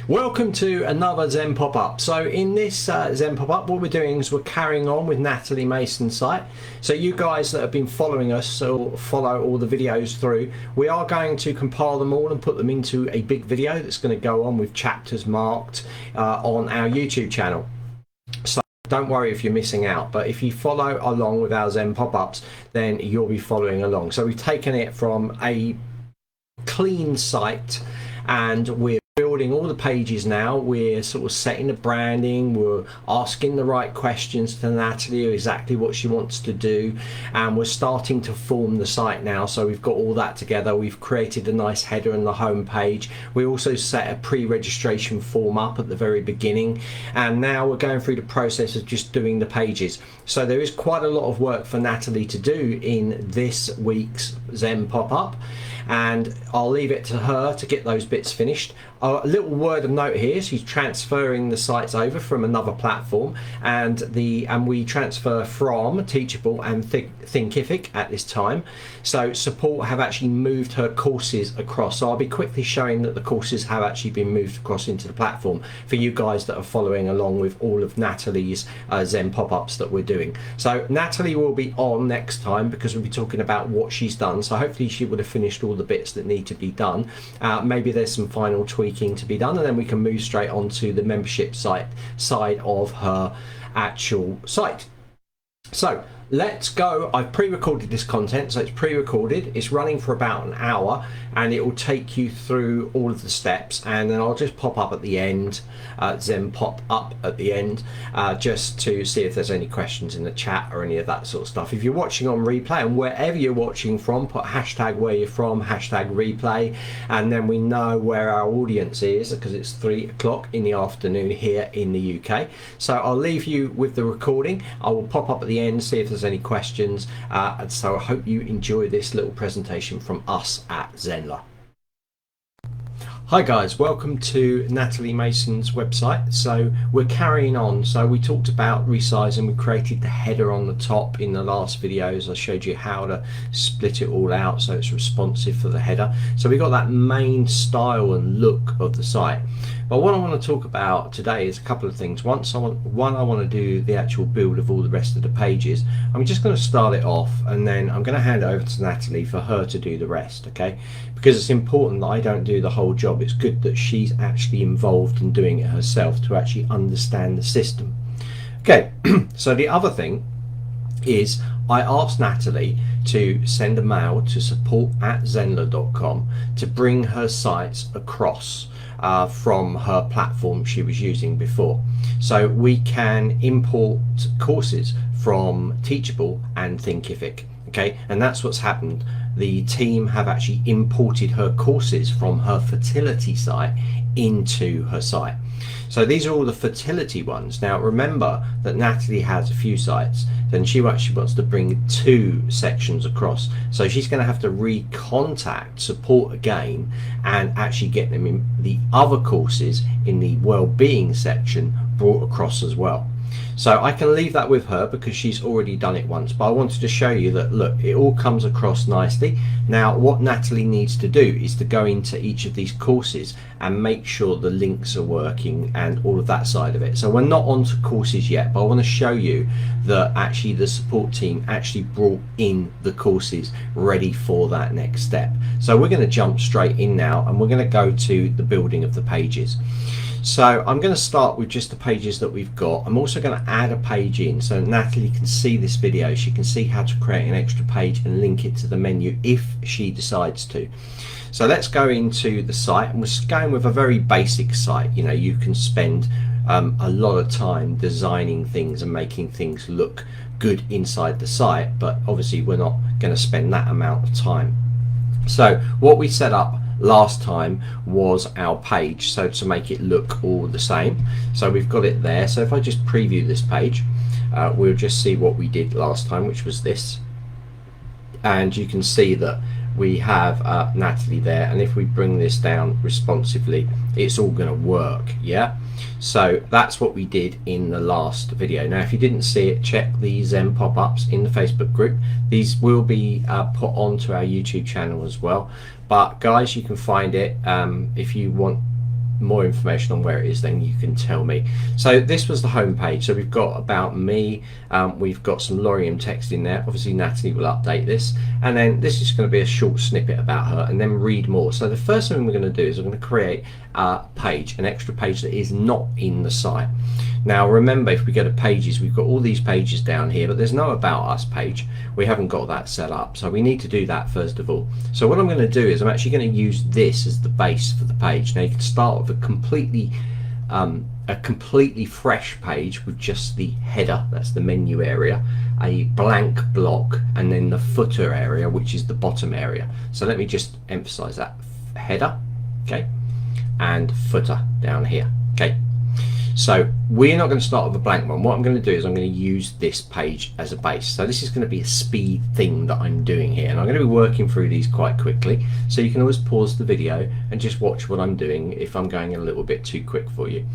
Welcome to another Zen pop-up. So in this Zen pop-up, what we're doing is we're carrying on with Natalie Mason's site. So you guys that have been following us or follow all the videos through, we are going to compile them all and put them into a big video that's going to go on with chapters marked on our YouTube channel. So don't worry if you're missing out, but if you follow along with our Zen pop-ups, then you'll be following along. So we've taken it from a clean site and we're building all the pages now. We're sort of setting the branding, we're asking the right questions to Natalie, exactly what she wants to do, and we're starting to form the site now. So we've got all that together. We've created a nice header and the home page. We also set a pre-registration form up at the very beginning, and now we're going through the process of just doing the pages. So there is quite a lot of work for Natalie to do in this week's Zen pop-up, and I'll leave it to her to get those bits finished. A little word of note here: she's transferring the sites over from another platform, and we transfer from Teachable and Thinkific at this time. So Support have actually moved her courses across. So I'll be quickly showing that the courses have actually been moved across into the platform for you guys that are following along with all of Natalie's Zen pop-ups that we're doing. So Natalie will be on next time because we'll be talking about what she's done. So hopefully she would have finished all the bits that need to be done. Maybe there's some final tweaking to be done, and then we can move straight on to the membership side of her actual site. So let's go. I've pre-recorded this content, so it's pre-recorded, it's running for about an hour, and it will take you through all of the steps, and then I'll just pop up at the end, Zen pop up at the end, just to see if there's any questions in the chat or any of that sort of stuff. If you're watching on replay, and wherever you're watching from, put hashtag where you're from, hashtag replay, and then we know where our audience is, because it's 3 o'clock in the afternoon here in the UK. So I'll leave you with the recording. I will pop up at the end, see if there's any questions, and so I hope you enjoy this little presentation from us at Zenler. Hi guys, welcome to Natalie Mason's website. So we're carrying on. So we talked about resizing. We created the header on the top in the last videos. I showed you how to split it all out so it's responsive for the header. So we got that main style and look of the site. But what I want to talk about today is a couple of things. One, I want to do the actual build of all the rest of the pages. I'm just going to start it off, and then I'm going to hand it over to Natalie for her to do the rest, okay? Because it's important that I don't do the whole job. It's good that she's actually involved in doing it herself to actually understand the system. Okay, so the other thing is I asked Natalie to send a mail to support@zenler.com to bring her sites across from her platform she was using before. So we can import courses from Teachable and Thinkific, okay? And that's what's happened. The team have actually imported her courses from her fertility site into her site. So these are all the fertility ones. Now remember that Natalie has a few sites, then she actually wants to bring 2 sections across. So she's going to have to recontact Support again and actually get them in the other courses in the well-being section brought across as well. So I can leave that with her because she's already done it once, but I wanted to show you that, look, it all comes across nicely. Now what Natalie needs to do is to go into each of these courses and make sure the links are working and all of that side of it. So we're not onto courses yet, but I want to show you that actually the support team actually brought in the courses ready for that next step. So we're going to jump straight in now, and we're going to go to the building of the pages. So I'm going to start with just the pages that we've got. I'm also going to add a page in so Natalie can see this video. She can see how to create an extra page and link it to the menu if she decides to. So let's go into the site, and we're going with a very basic site. You know, you can spend a lot of time designing things and making things look good inside the site, but obviously we're not going to spend that amount of time. So what we set up last time was our page, so to make it look all the same. So we've got it there. So if I just preview this page, we'll just see what we did last time, which was this, and you can see that we have Natalie there, and if we bring this down responsively, it's all going to work. Yeah, so that's what we did in the last video. Now if you didn't see it, check the Zen pop-ups in the Facebook group. These will be put onto our YouTube channel as well, but guys, you can find it if you want more information on where it is, then you can tell me. So this was the home page. So we've got about me, we've got some Lorium text in there. Obviously Natalie will update this, and then this is going to be a short snippet about her, and then read more. So the first thing we're going to do is we're going to create a page, an extra page that is not in the site. Now remember, if we go to pages, we've got all these pages down here, but there's no about us page. We haven't got that set up, so we need to do that first of all. So what I'm going to do is I'm actually going to use this as the base for the page. Now you can start with a completely fresh page with just the header, that's the menu area, a blank block, and then the footer area, which is the bottom area. So let me just emphasize that: header, okay, and footer down here, okay. So we're not going to start with a blank one. What I'm going to do is I'm going to use this page as a base. So this is going to be a speed thing that I'm doing here, and I'm going to be working through these quite quickly, so you can always pause the video and just watch what I'm doing if I'm going a little bit too quick for you.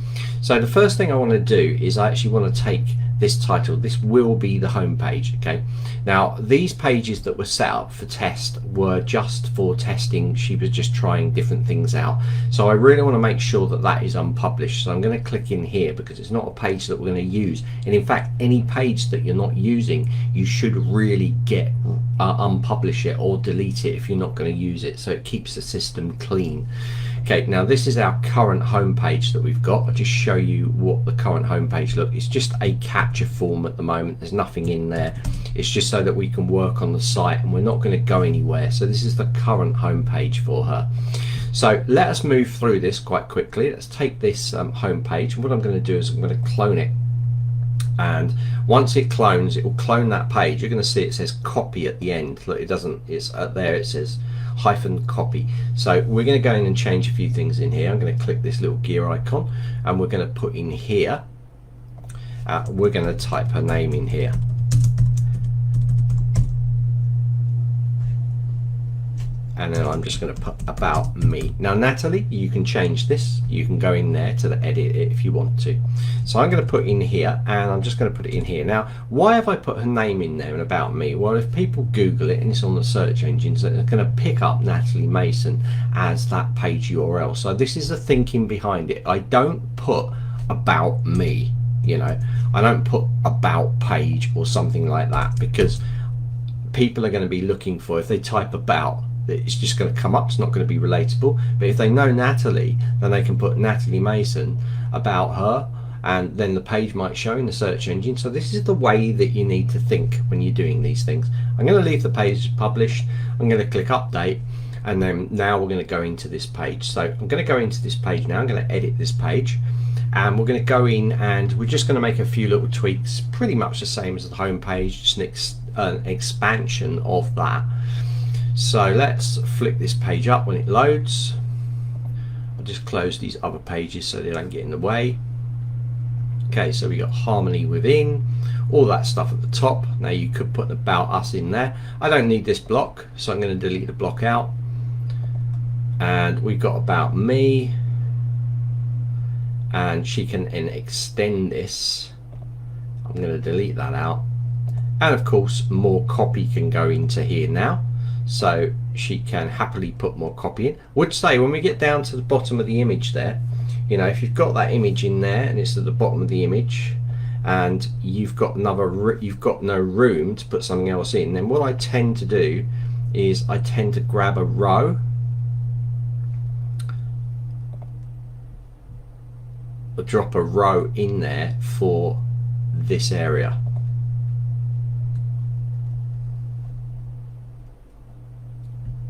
So the first thing I want to do is I actually want to take this title. This will be the home page, okay. Now these pages that were set up for test were just for testing. She was just trying different things out, so I really want to make sure that that is unpublished. So I'm going to click in here because it's not a page that we're going to use, and in fact any page that you're not using, you should really get unpublish it or delete it if you're not going to use it, so it keeps the system clean. Okay, now this is our current home page that we've got. I'll just show you what the current home page looks. It's just a capture form at the moment. There's nothing in there. It's just so that we can work on the site, and we're not going to go anywhere. So this is the current home page for her. So let us move through this quite quickly. Let's take this home page, and what I'm going to do is I'm going to clone it. And once it clones, it will clone that page. You're going to see it says copy at the end. Look, it doesn't, it's there, it says -copy. So we're going to go in and change a few things in here. I'm going to click this little gear icon, and we're going to put in here, we're going to type her name in here. And then I'm just going to put about me. Now Natalie, you can change this. You can go in there to the edit it if you want to. So I'm going to put in here, and I'm just going to put it in here. Now why have I put her name in there and about me? Well, if people Google it and it's on the search engines, they're going to pick up Natalie Mason as that page URL. So this is the thinking behind it. I don't put about me, you know, I don't put about page or something like that, because people are going to be looking for, if they type about, it's just going to come up. It's not going to be relatable. But if they know Natalie, then they can put Natalie Mason about her, and then the page might show in the search engine. So this is the way that you need to think when you're doing these things. I'm going to leave the page published. I'm going to click update, and then now we're going to go into this page. So I'm going to go into this page now. I'm going to edit this page, and we're going to go in, and we're just going to make a few little tweaks, pretty much the same as the home page, just an expansion of that. So let's flick this page up when it loads. I'll just close these other pages so they don't get in the way. Okay, so we got harmony within, all that stuff at the top. Now you could put about us in there. I don't need this block, so I'm going to delete the block out. And we've got about me, and she can then extend this. I'm going to delete that out, and of course more copy can go into here now. So she can happily put more copy in. Would say when we get down to the bottom of the image there, you know, if you've got that image in there and it's at the bottom of the image, and you've got no room to put something else in, then what I tend to do is I tend to grab a row, or drop a row in there for this area.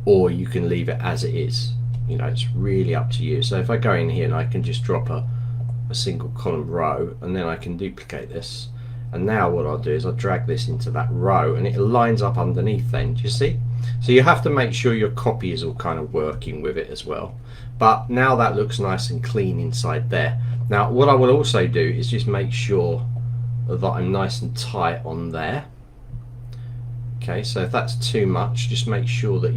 Or you can leave it as it is, you know, it's really up to you. So if I go in here and I can just drop a single column row, and then I can duplicate this, and now what I'll do is I'll drag this into that row, and it lines up underneath then, do you see? So you have to make sure your copy is all kind of working with it as well. But now that looks nice and clean inside there. Now what I will also do is just make sure that I'm nice and tight on there. Okay, so if that's too much, just make sure that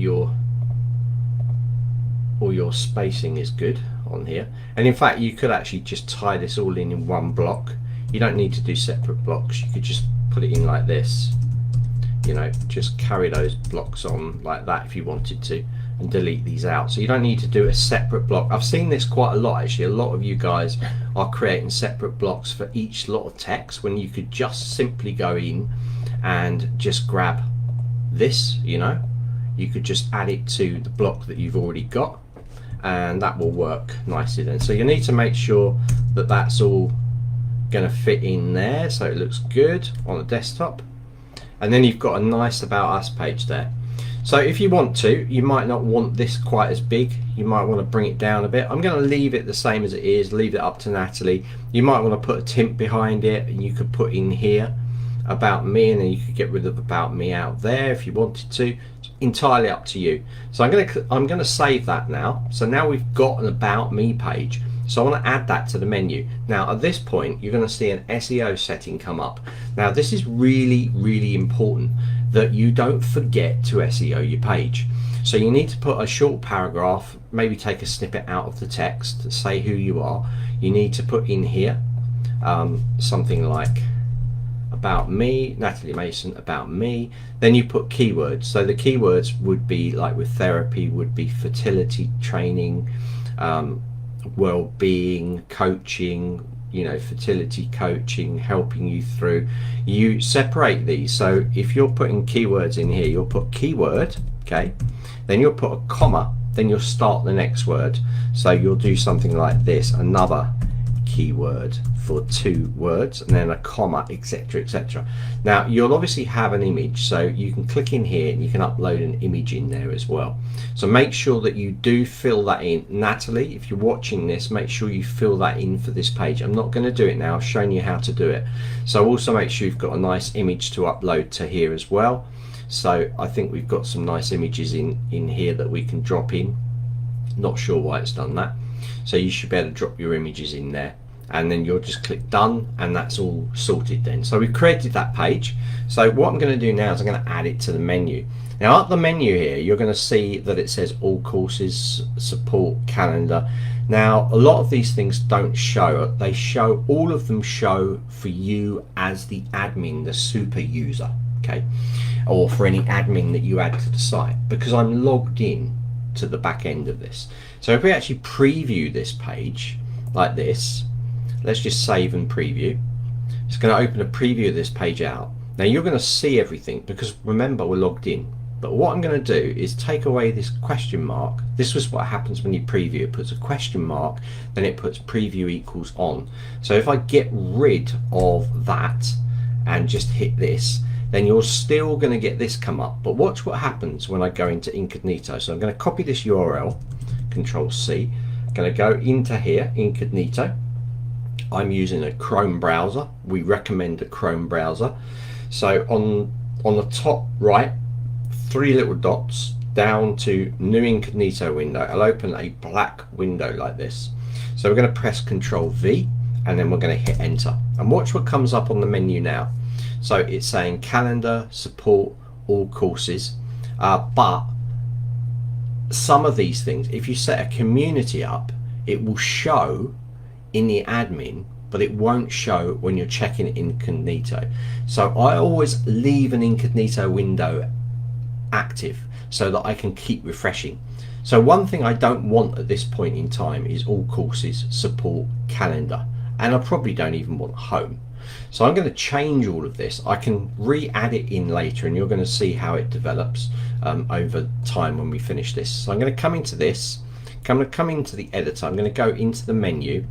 all your spacing is good on here. And in fact, you could actually just tie this all in one block. You don't need to do separate blocks. You could just put it in like this, you know, just carry those blocks on like that if you wanted to, and delete these out. So you don't need to do a separate block. I've seen this quite a lot actually. A lot of you guys are creating separate blocks for each lot of text when you could just simply go in and just grab this, you know, you could just add it to the block that you've already got, and that will work nicely then. So you need to make sure that that's all going to fit in there so it looks good on the desktop, and then you've got a nice about us page there. So if you want to, you might not want this quite as big, you might want to bring it down a bit. I'm going to leave it the same as it is, leave it up to Natalie. You might want to put a tint behind it, and you could put in here about me, and then you could get rid of about me out there if you wanted to. It's entirely up to you. So I'm going to save that now. So now we've got an about me page. So I want to add that to the menu. Now at this point you're going to see an SEO setting come up. Now this is really important that you don't forget to SEO your page. So you need to put a short paragraph, maybe take a snippet out of the text, say who you are. You need to put in here something like about me, Natalie Mason, about me. Then you put keywords. So the keywords would be, like with therapy, would be fertility training, well-being, coaching, you know, fertility coaching, helping you through. You separate these. So if you're putting keywords in here, you'll put keyword, okay, then you'll put a comma, then you'll start the next word. So you'll do something like this, another keyword for 2 words, and then a comma, etc, etc. Now you'll obviously have an image, so you can click in here and you can upload an image in there as well. So make sure that you do fill that in. Natalie, if you're watching this, make sure you fill that in for this page. I'm not going to do it now, I've shown you how to do it. So also make sure you've got a nice image to upload to here as well. So I think we've got some nice images in here that we can drop in. Not sure why it's done that. So you should be able to drop your images in there, and then you'll just click done, and that's all sorted then. So we've created that page. So what I'm going to do now is I'm going to add it to the menu. Now up the menu here, you're going to see that it says all courses, support, calendar. Now a lot of these things don't show. They show, all of them show for you as the admin, the super user, okay, or for any admin that you add to the site, because I'm logged in to the back end of this. So if we actually preview this page like this, let's just save and preview. It's going to open a preview of this page out. Now you're going to see everything because remember we're logged in. But what I'm going to do is take away this question mark. This was what happens when you preview. It puts a question mark, then it puts preview equals on. So if I get rid of that and just hit this, then you're still going to get this come up. But watch what happens when I go into incognito. So I'm going to copy this URL, Control C. I'm going to go into here, incognito. I'm using a Chrome browser. We recommend a Chrome browser. So on the top right, 3 little dots down to new incognito window. I'll open a black window like this. So we're going to press Control V, and then we're going to hit enter. And watch what comes up on the menu now. So it's saying calendar, support, all courses, but some of these things, if you set a community up, it will show in the admin, but it won't show when you're checking incognito. So I always leave an incognito window active so that I can keep refreshing. So one thing I don't want at this point in time is all courses, support, calendar, and I probably don't even want home. So I'm going to change all of this. I can re-add it in later, and you're going to see how it develops over time when we finish this. So I'm going to come into this, I'm going to come into the editor, I'm going to go into the menu,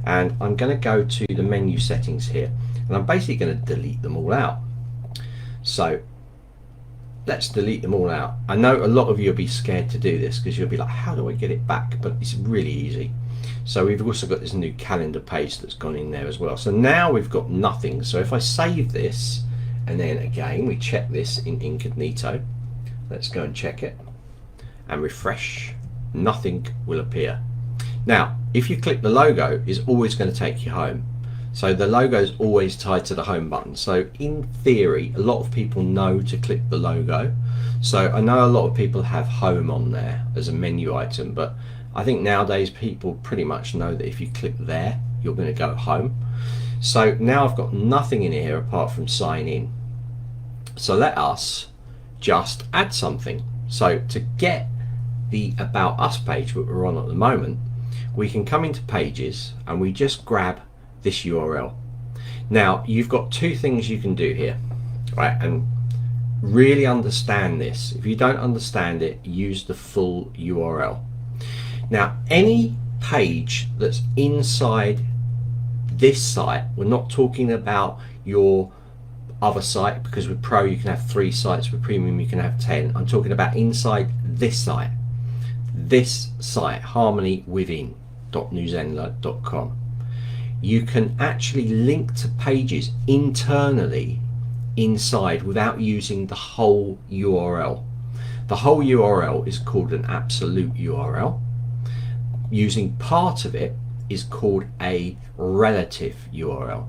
and I'm going to go to the menu settings here, and I'm basically going to delete them all out. So let's delete them all out. I know a lot of you will be scared to do this because you'll be like, how do I get it back? But it's really easy. So we've also got this new calendar page that's gone in there as well. So now we've got nothing. So if I save this, and then again we check this in incognito, let's go and check it and refresh, nothing will appear. Now if you click the logo, it's always going to take you home. So the logo is always tied to the home button. So in theory, a lot of people know to click the logo. So I know a lot of people have home on there as a menu item, but I think nowadays people pretty much know that if you click there, you're going to go home. So now I've got nothing in here apart from sign in. So let us just add something. So to get the About Us page that we're on at the moment, we can come into Pages and we just grab this URL. Now you've got two things you can do here, right? And really understand this. If you don't understand it, use the full URL. Now any page that's inside this site, we're not talking about your other site, because with Pro you can have 3 sites, with Premium you can have 10. I'm talking about inside this site, harmonywithin.newzenler.com. you can actually link to pages internally inside without using the whole URL. The whole URL is called an absolute URL. Using part of it is called a relative URL.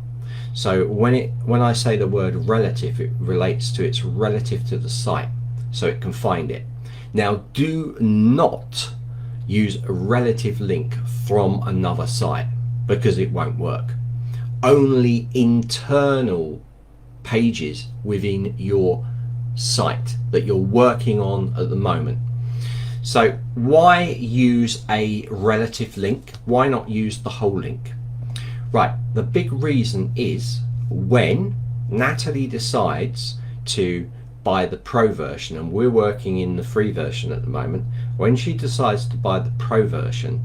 So when I say the word relative, it relates to it's relative to the site, so it can find it. Now do not use a relative link from another site, because it won't work. Only internal pages within your site that you're working on at the moment. So why use a relative link? Why not use the whole link? Right, the big reason is when Natalie decides to buy the Pro version, and we're working in the free version at the moment, when she decides to buy the Pro version,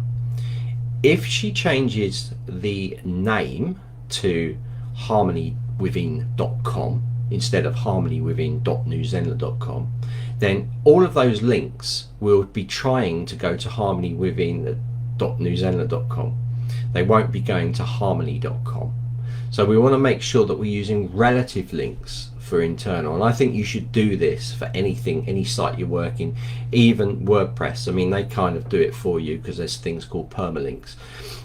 if she changes the name to harmonywithin.com instead of harmonywithin.newzenler.com, then all of those links will be trying to go to harmonywithin.newzenler.com. They won't be going to harmony.com. So we want to make sure that we're using relative links for internal, and I think you should do this for anything, any site you're working, even WordPress. I mean, they kind of do it for you because there's things called permalinks,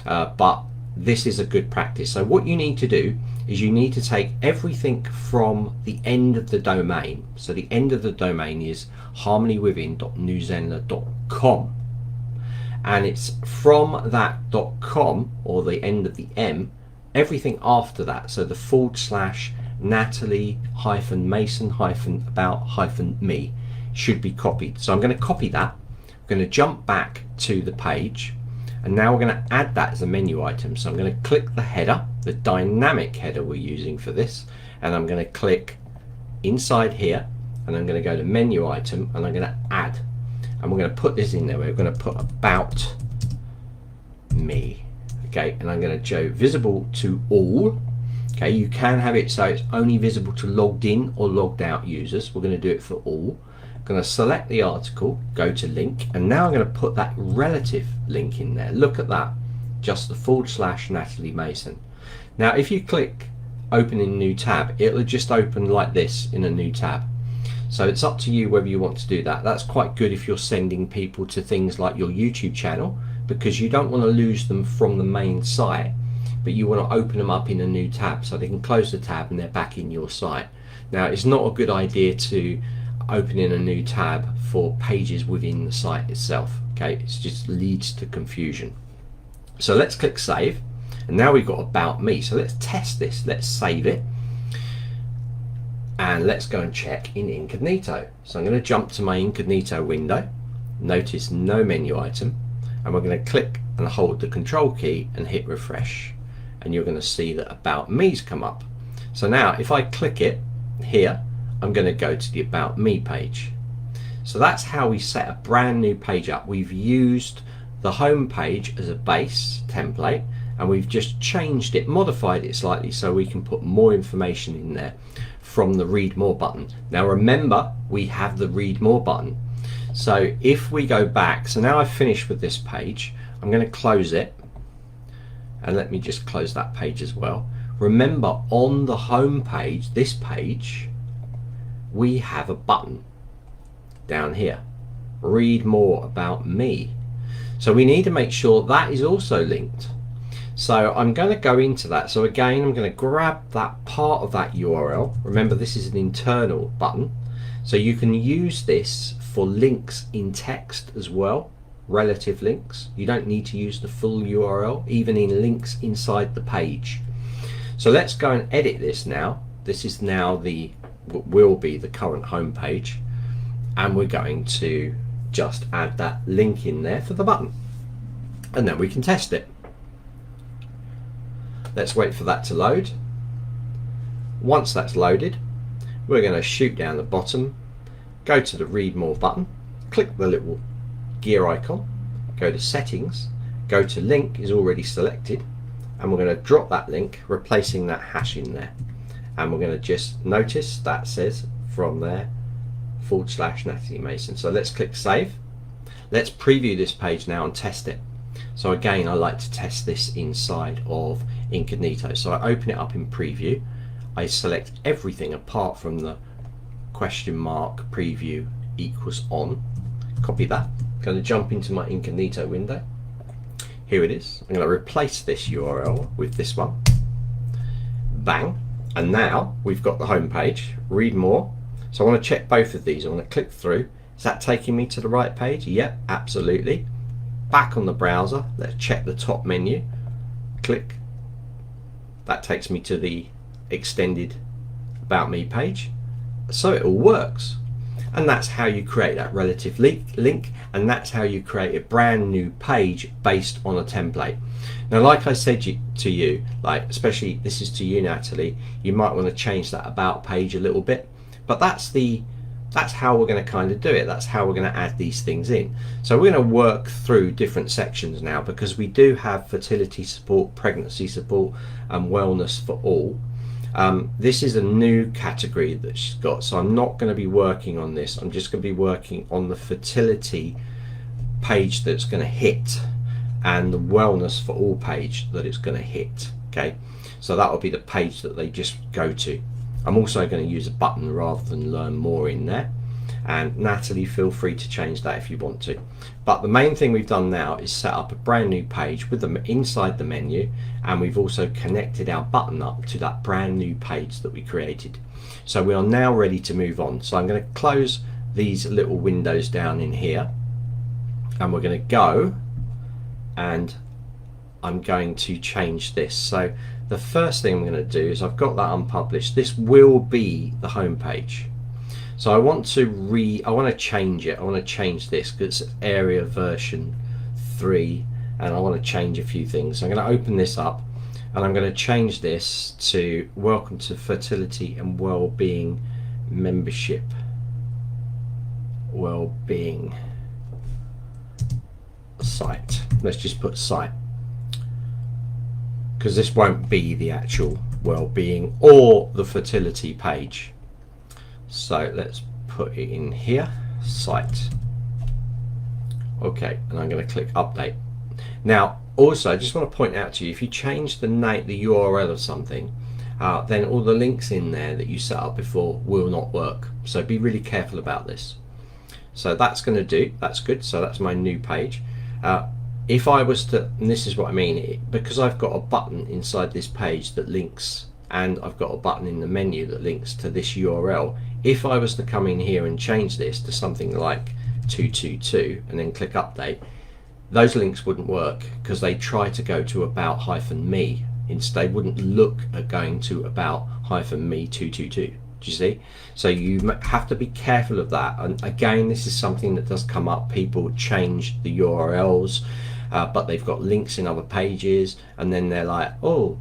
but this is a good practice. So what you need to do is you need to take everything from the end of the domain. So the end of the domain is harmonywithin.newzenler.com, and it's from that .com, or the end of the M, everything after that, so the / Natalie-Mason-about-me should be copied. So I'm going to copy that. I'm going to jump back to the page, and now we're going to add that as a menu item. So I'm going to click the header, the dynamic header we're using for this, and I'm going to click inside here, and I'm going to go to menu item, and I'm going to add, and we're going to put this in there. We're going to put about me, okay, and I'm going to go visible to all. Okay, you can have it so it's only visible to logged in or logged out users. We're going to do it for all. I'm going to select the article, go to link, and now I'm going to put that relative link in there. Look at that, just the / Natalie Mason. Now if you click open in new tab, it'll just open like this in a new tab. So it's up to you whether you want to do that. That's quite good if you're sending people to things like your YouTube channel, because you don't want to lose them from the main site, but you want to open them up in a new tab so they can close the tab and they're back in your site. Now it's not a good idea to open in a new tab for pages within the site itself. Okay, it just leads to confusion. So let's click save, and now we've got about me. So let's test this. Let's save it, and let's go and check in incognito. So I'm going to jump to my incognito window. Notice no menu item, and we're going to click and hold the control key and hit refresh, and you're going to see that about me's come up. So now if I click it here, I'm going to go to the about me page. So that's how we set a brand new page up. We've used the home page as a base template, and we've just changed it, modified it slightly so we can put more information in there from the read more button. Now remember, we have the read more button. So if we go back, so now I've finished with this page, I'm going to close it, and let me just close that page as well. Remember, on the home page, this page, we have a button down here, read more about me. So we need to make sure that is also linked. So I'm going to go into that. So again, I'm going to grab that part of that URL. Remember, this is an internal button, so you can use this for links in text as well, relative links. You don't need to use the full URL, even in links inside the page. So let's go and edit this now. This is now will be the current home page, and we're going to just add that link in there for the button, and then we can test it. Let's wait for that to load. Once that's loaded, we're going to shoot down the bottom, go to the read more button, click the little gear icon, go to settings, go to link is already selected, and we're going to drop that link, replacing that hash in there, and we're going to just notice that says from there / Natalie Mason. So let's click save. Let's preview this page now and test it. So again, I like to test this inside of Incognito. So I open it up in preview, I select everything apart from the question mark preview equals on, copy that, I'm going to jump into my Incognito window. Here it is. I'm going to replace this URL with this one, bang, and now we've got the home page, read more. So I want to check both of these. I want to click through. Is that taking me to the right page? Yep, absolutely. Back on the browser, let's check the top menu, click, that takes me to the extended About Me page. So it all works, and that's how you create that relative link, and that's how you create a brand new page based on a template. Now, like I said to you, like especially this is to you, Natalie, you might want to change that about page a little bit, but that's how we're going to kind of do it. That's how we're going to add these things in. So we're going to work through different sections now, because we do have fertility support, pregnancy support, and wellness for all. This is a new category that she's got, so I'm not going to be working on this. I'm just going to be working on the fertility page that's going to hit, and the wellness for all page that it's going to hit. Okay, so that will be the page that they just go to. I'm also going to use a button rather than learn more in there, and Natalie, feel free to change that if you want to. But the main thing we've done now is set up a brand new page with them inside the menu, and we've also connected our button up to that brand new page that we created. So we are now ready to move on. So I'm going to close these little windows down in here, and we're going to go, and I'm going to change this. So the first thing I'm going to do is, I've got that unpublished. This will be the home page. So I want to change it. I want to change this because it's area version 3, and I want to change a few things. So I'm going to open this up, and I'm going to change this to Welcome to Fertility and Wellbeing Membership. Wellbeing site. Let's just put site, because this won't be the actual well-being or the fertility page. So let's put it in here, site. Okay, and I'm going to click update. Now also, I just want to point out to you, if you change the name, the URL of something, then all the links in there that you set up before will not work. So be really careful about this. So that's going to do, that's good. So that's my new page. If I was to, and this is what I mean, because I've got a button inside this page that links, and I've got a button in the menu that links to this URL, if I was to come in here and change this to something like 222 and then click update, those links wouldn't work, because they try to go to about-me. Instead, they wouldn't look at going to about-me 222. Do you see? So you have to be careful of that. And again, this is something that does come up. People change the URLs, but they've got links in other pages, and then they're like, oh,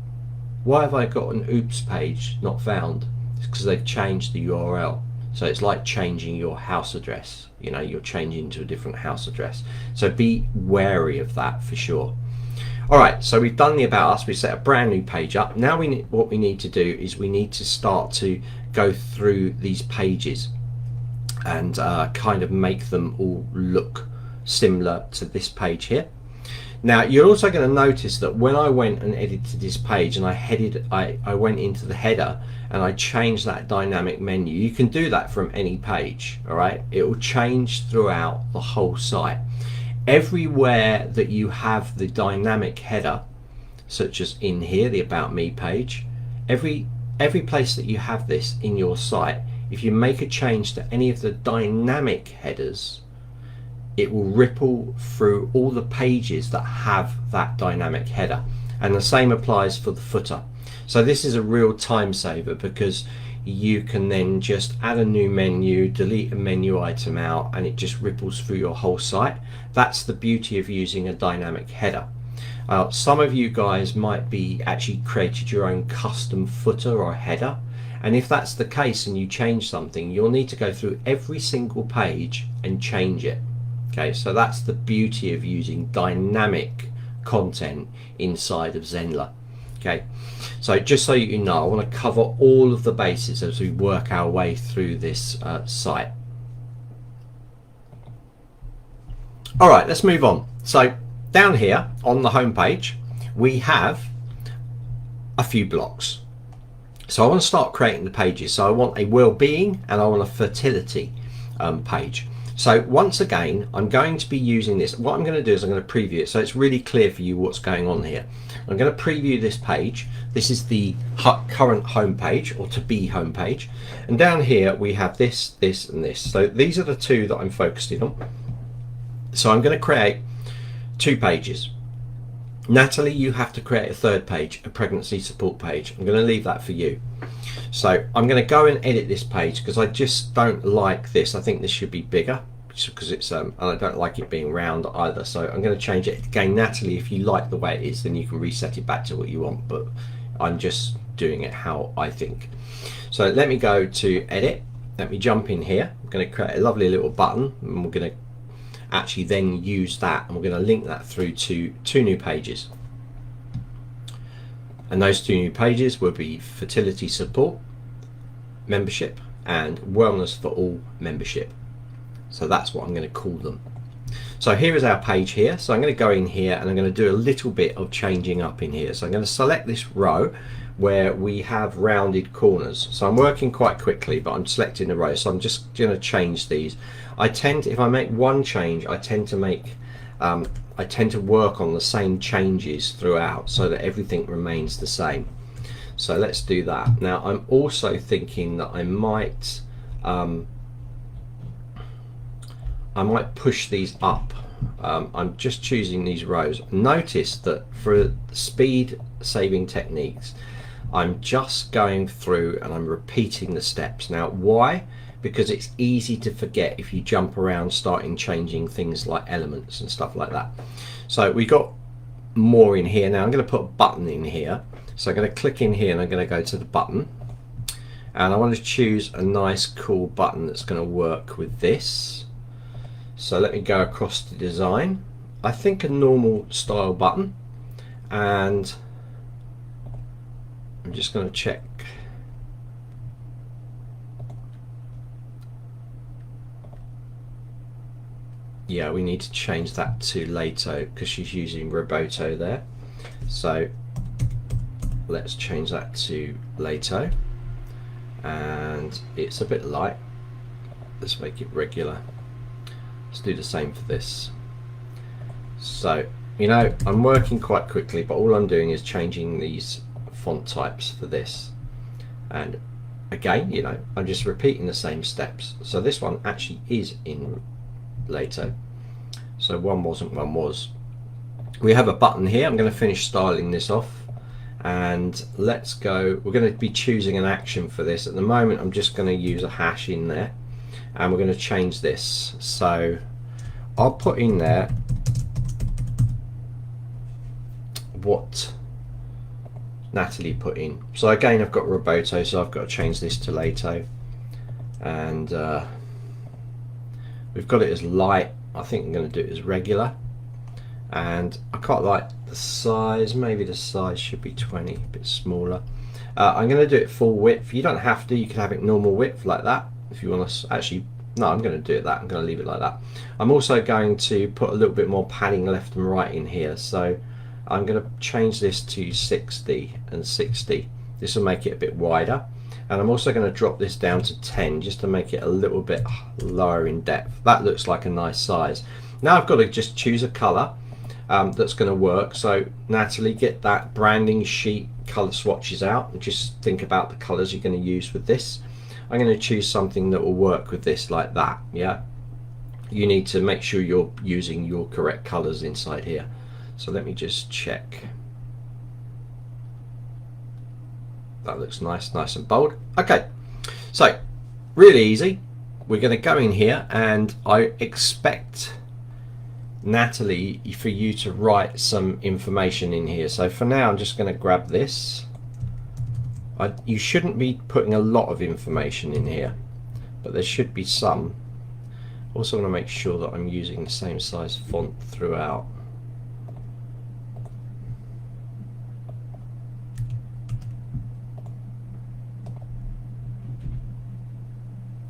why have I got an oops page not found? It's because they've changed the URL. So it's like changing your house address. You know, you're changing to a different house address. So be wary of that for sure. All right, so we've done the About Us. We set a brand new page up. Now what we need to do is we need to start to go through these pages and kind of make them all look similar to this page here. Now you're also going to notice that when I went and edited this page and I went into the header and I changed that dynamic menu. You can do that from any page, all right? It will change throughout the whole site. Everywhere that you have the dynamic header, such as in here, the About Me page, every place that you have this in your site, if you make a change to any of the dynamic headers, it will ripple through all the pages that have that dynamic header. And the same applies for the footer. So this is a real time saver, because you can then just add a new menu, delete a menu item out, and it just ripples through your whole site. That's the beauty of using a dynamic header. Some of you guys might be actually created your own custom footer or header, and if that's the case and you change something, you'll need to go through every single page and change it. Okay, so that's the beauty of using dynamic content inside of Zenler. Okay, so just so you know, I want to cover all of the bases as we work our way through this site. All right, let's move on. So down here on the home page, we have a few blocks. So I want to start creating the pages. So I want a well-being and I want a fertility page. So once again, I'm going to be using this. What I'm going to do is I'm going to preview it so it's really clear for you what's going on here. I'm going to preview this page. This is the current home page, or to be home page. And down here we have this, this, and this. So these are the two that I'm focusing on. So I'm going to create 2 pages. Natalie, you have to create a 3rd page, a pregnancy support page. I'm going to leave that for you. So I'm going to go and edit this page because I just don't like this. I think this should be bigger because it's and I don't like it being round either. So I'm going to change it again. Natalie, if you like the way it is, then you can reset it back to what you want, but I'm just doing it how I think. So let me go to edit. Let me jump in here. I'm going to create a lovely little button, and we're going to actually then use that, and we're going to link that through to 2 new pages. And those 2 new pages will be fertility support membership and wellness for all membership. So that's what I'm going to call them. So here is our page here. So I'm going to go in here and I'm going to do a little bit of changing up in here. So I'm going to select this row where we have rounded corners. So I'm working quite quickly, but I'm selecting the row. So I'm just going to change these. I tend to, if I make one change, I tend to work on the same changes throughout so that everything remains the same. So let's do that. Now I'm also thinking that I might push these up. I'm just choosing these rows. Notice that for speed saving techniques, I'm just going through and I'm repeating the steps. Now why? Because it's easy to forget if you jump around starting changing things like elements and stuff like that. So we got more in here. Now I'm going to put a button in here. So I'm going to click in here and I'm going to go to the button, and I want to choose a nice cool button that's going to work with this. So let me go across to design. I think a normal style button, and I'm just going to check. Yeah, we need to change that to Lato because she's using Roboto there. So let's change that to Lato, and it's a bit light. Let's make it regular. Let's do the same for this. So, you know, I'm working quite quickly, but all I'm doing is changing these font types for this. And again, you know, I'm just repeating the same steps. So this one actually is in Lato. So one wasn't, one was. We have a button here. I'm going to finish styling this off. And let's go, we're going to be choosing an action for this. At the moment I'm just going to use a hash in there, and we're going to change this. So I'll put in there what Natalie put in. So again, I've got Roboto, so I've got to change this to Lato, and we've got it as light. I think I'm going to do it as regular, and I quite like the size. Maybe the size should be 20, a bit smaller. I'm going to do it full width. You don't have to, you can have it normal width like that if you want to. Actually, no, I'm going to do it that. I'm going to leave it like that. I'm also going to put a little bit more padding left and right in here, so I'm going to change this to 60 and 60. This will make it a bit wider, and I'm also going to drop this down to 10 just to make it a little bit lower in depth. That looks like a nice size. Now I've got to just choose a color that's going to work. So Natalie, get that branding sheet color swatches out and just think about the colors you're going to use with this. I'm going to choose something that will work with this, like that. Yeah, you need to make sure you're using your correct colors inside here. So let me just check. That looks nice, nice and bold. Okay, so really easy. We're going to go in here, and I expect Natalie for you to write some information in here. So for now, I'm just going to grab this. You shouldn't be putting a lot of information in here, but there should be some. Also want to make sure that I'm using the same size font throughout.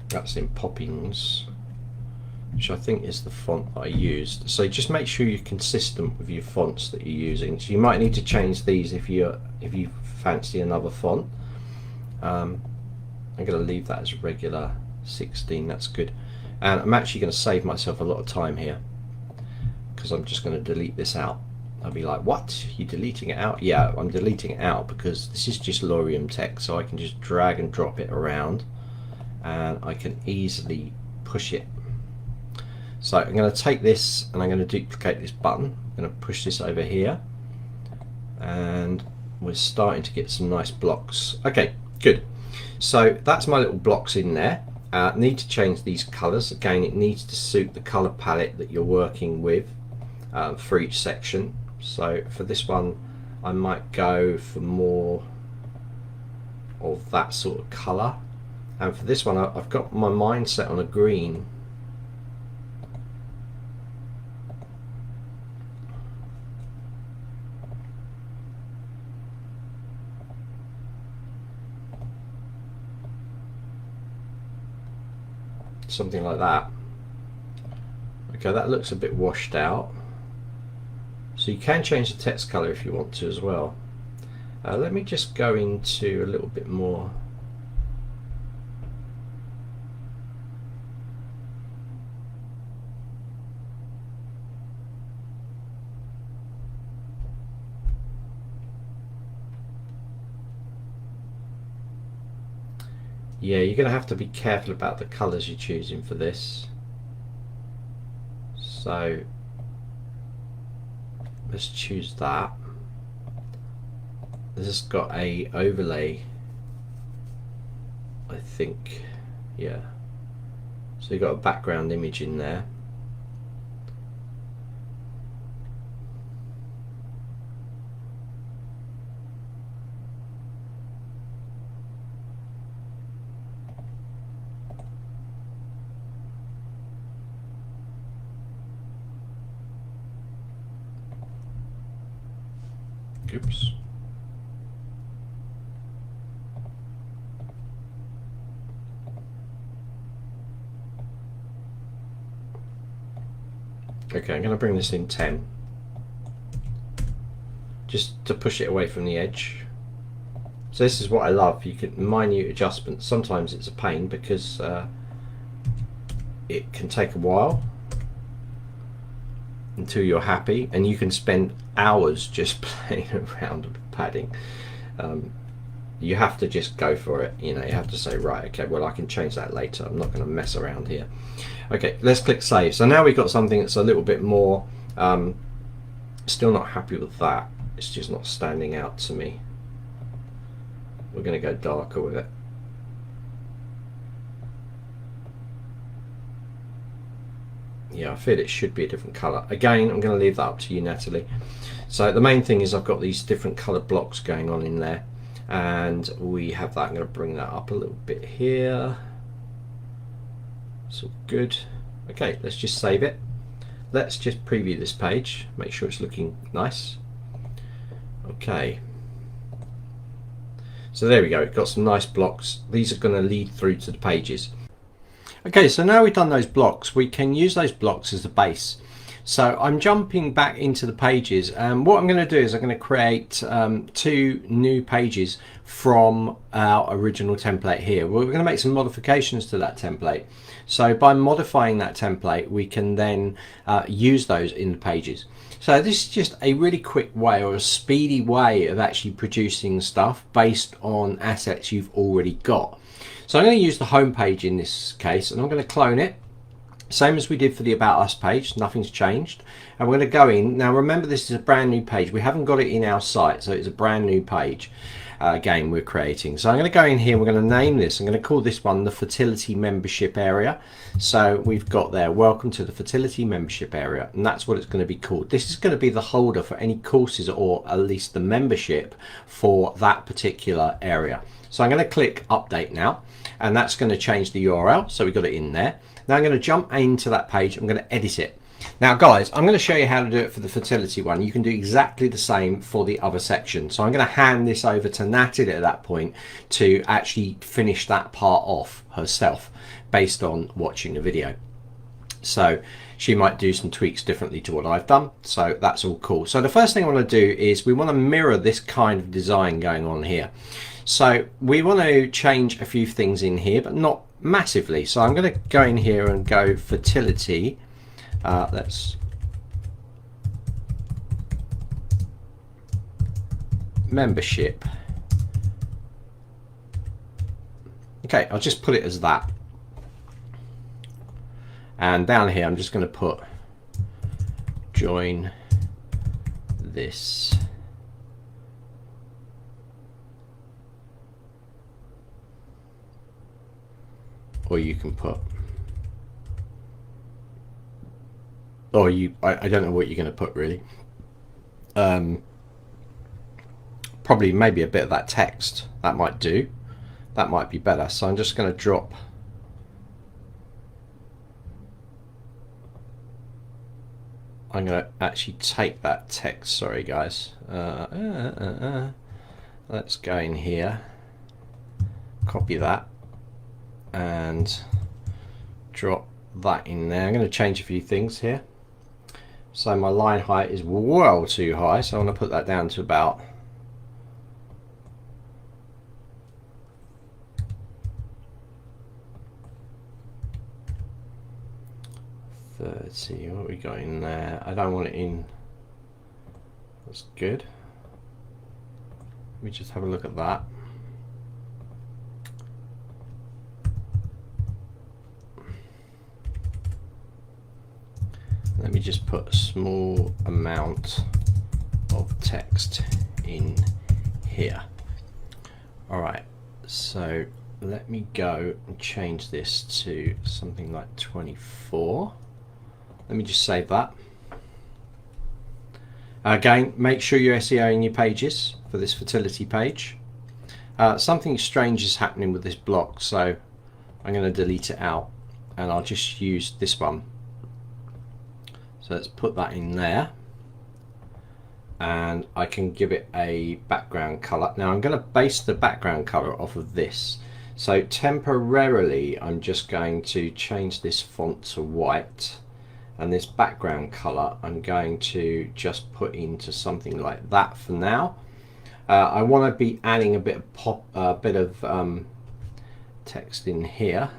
That's in Poppins, which I think is the font I used. So just make sure you're consistent with your fonts that you're using. So you might need to change these if you fancy another font. I'm going to leave that as regular 16. That's good. And I'm actually going to save myself a lot of time here, because I'm just going to delete this out. I'll be like, what? You're deleting it out? Yeah, I'm deleting it out because this is just Lorium text, so I can just drag and drop it around and I can easily push it. So I'm going to take this and I'm going to duplicate this button. I'm going to push this over here, and we're starting to get some nice blocks. Okay, good. So that's my little blocks in there. Need to change these colors. Again, it needs to suit the color palette that you're working with for each section. So for this one, I might go for more of that sort of color. And for this one, I've got my mind set on a green. Something like that. Okay, that looks a bit washed out. So you can change the text color if you want to as well. Let me just go into a little bit more. Yeah, you're going to have to be careful about the colours you're choosing for this. So let's choose that. This has got a overlay, I think. Yeah. So you've got a background image in there. Oops. Okay, I'm going to bring this in 10, just to push it away from the edge. So this is what I love. You can minute adjustments. Sometimes it's a pain because it can take a while until you're happy, and you can spend hours just playing around with padding. You have to just go for it. You know, you have to say, right, okay, well, I can change that later. I'm not going to mess around here. Okay, let's click save. So now we've got something that's a little bit more, still not happy with that. It's just not standing out to me. We're going to go darker with it. Yeah, I feel it should be a different color. Again, I'm going to leave that up to you, Natalie. So the main thing is I've got these different colored blocks going on in there, and we have that. I'm going to bring that up a little bit here. It's all good. Okay, let's just save it. Let's just preview this page, make sure it's looking nice. Okay. So there we go, we've got some nice blocks. These are going to lead through to the pages. Okay, so now we've done those blocks, we can use those blocks as a base. So I'm jumping back into the pages, and what I'm going to do is I'm going to create 2 new pages from our original template here. We're going to make some modifications to that template. So by modifying that template, we can then use those in the pages. So this is just a really quick way, or a speedy way, of actually producing stuff based on assets you've already got. So I'm going to use the home page in this case, and I'm going to clone it. Same as we did for the About Us page, nothing's changed. And we're going to go in. Now remember, this is a brand new page. We haven't got it in our site, so it's a brand new page. game we're creating. So I'm going to go in here, we're going to name this, I'm going to call this one the fertility membership area. So we've got there, welcome to the fertility membership area, and that's what it's going to be called. This is going to be the holder for any courses, or at least the membership for that particular area. So I'm going to click update now, and that's going to change the URL. So we got it in there. Now I'm going to jump into that page, I'm going to edit it. Now guys, I'm going to show you how to do it for the fertility one. You can do exactly the same for the other section. So I'm going to hand this over to Natalie at that point to actually finish that part off herself based on watching the video. So she might do some tweaks differently to what I've done. So that's all cool. So the first thing I want to do is we want to mirror this kind of design going on here. So we want to change a few things in here, but not massively. So I'm going to go in here and go fertility. Let's membership. Okay, I'll just put it as that. And down here, I'm just going to put join this. Or you can put, or I don't know what you're going to put really. Probably maybe a bit of that text, that might do. That might be better. So I'm just going to drop I'm going to actually take that text, sorry guys. Let's go in here, copy that and drop that in there. I'm going to change a few things here. So my line height is well too high, so I want to put that down to about 30. What we got in there? I don't want it in. That's good. Let me just have a look at that. Let me just put a small amount of text in here. Alright, so let me go and change this to something like 24. Let me just save that. Again, make sure you're SEOing your pages for this fertility page. Something strange is happening with this block, so I'm going to delete it out and I'll just use this one. So let's put that in there, and I can give it a background color. Now I'm going to base the background color off of this. So temporarily I'm just going to change this font to white, and this background color I'm going to just put into something like that for now. I want to be adding a bit of text in here.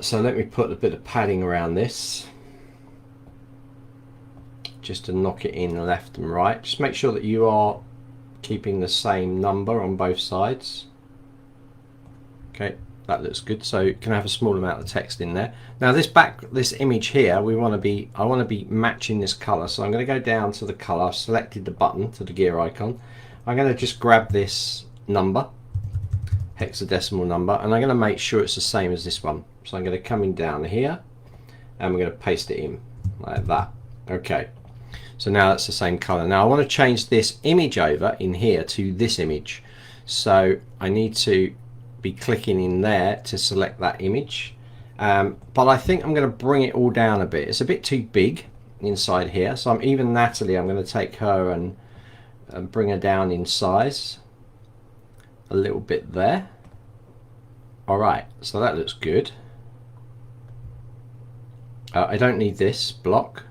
So let me put a bit of padding around this just to knock it in left and right. Just make sure that you are keeping the same number on both sides. Okay, that looks good. So you can have a small amount of text in there. Now this image here, I want to be matching this color. So I'm going to go down to the color. I've selected the button to the gear icon. I'm going to just grab this number, hexadecimal number, and I'm going to make sure it's the same as this one. So I'm going to come in down here and we're going to paste it in like that. Okay, so now that's the same color. Now I want to change this image over in here to this image, so I need to be clicking in there to select that image, but I think I'm going to bring it all down a bit. It's a bit too big inside here, so even Natalie, I'm going to take her and bring her down in size a little bit there. Alright, so that looks good. I don't need this block,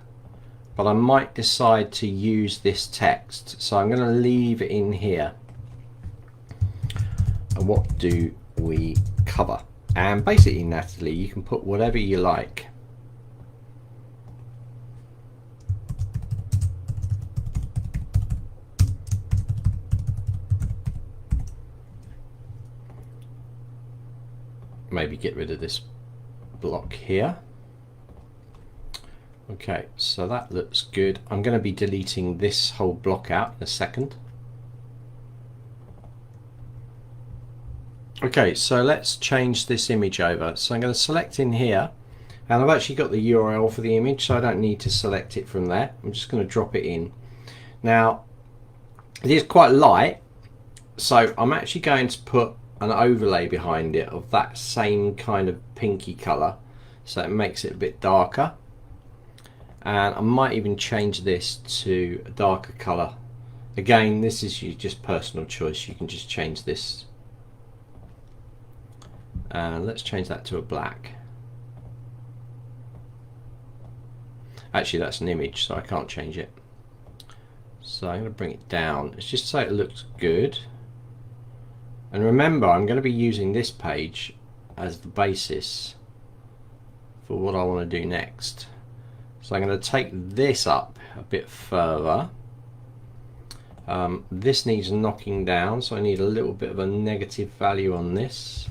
but I might decide to use this text, so I'm going to leave it in here. And what do we cover? And basically, Natalie, you can put whatever you like. Maybe get rid of this block here. Okay, so that looks good. I'm going to be deleting this whole block out in a second. Okay, so let's change this image over. So I'm going to select in here, and I've actually got the URL for the image, so I don't need to select it from there. I'm just going to drop it in. Now, it is quite light, so I'm actually going to put an overlay behind it of that same kind of pinky colour, so it makes it a bit darker. And I might even change this to a darker colour. Again, this is just personal choice. You can just change this. And let's change that to a black. Actually, that's an image, so I can't change it. So I'm going to bring it down. It's just so it looks good. And remember, I'm going to be using this page as the basis for what I want to do next. So I'm going to take this up a bit further. This needs knocking down, so I need a little bit of a negative value on this,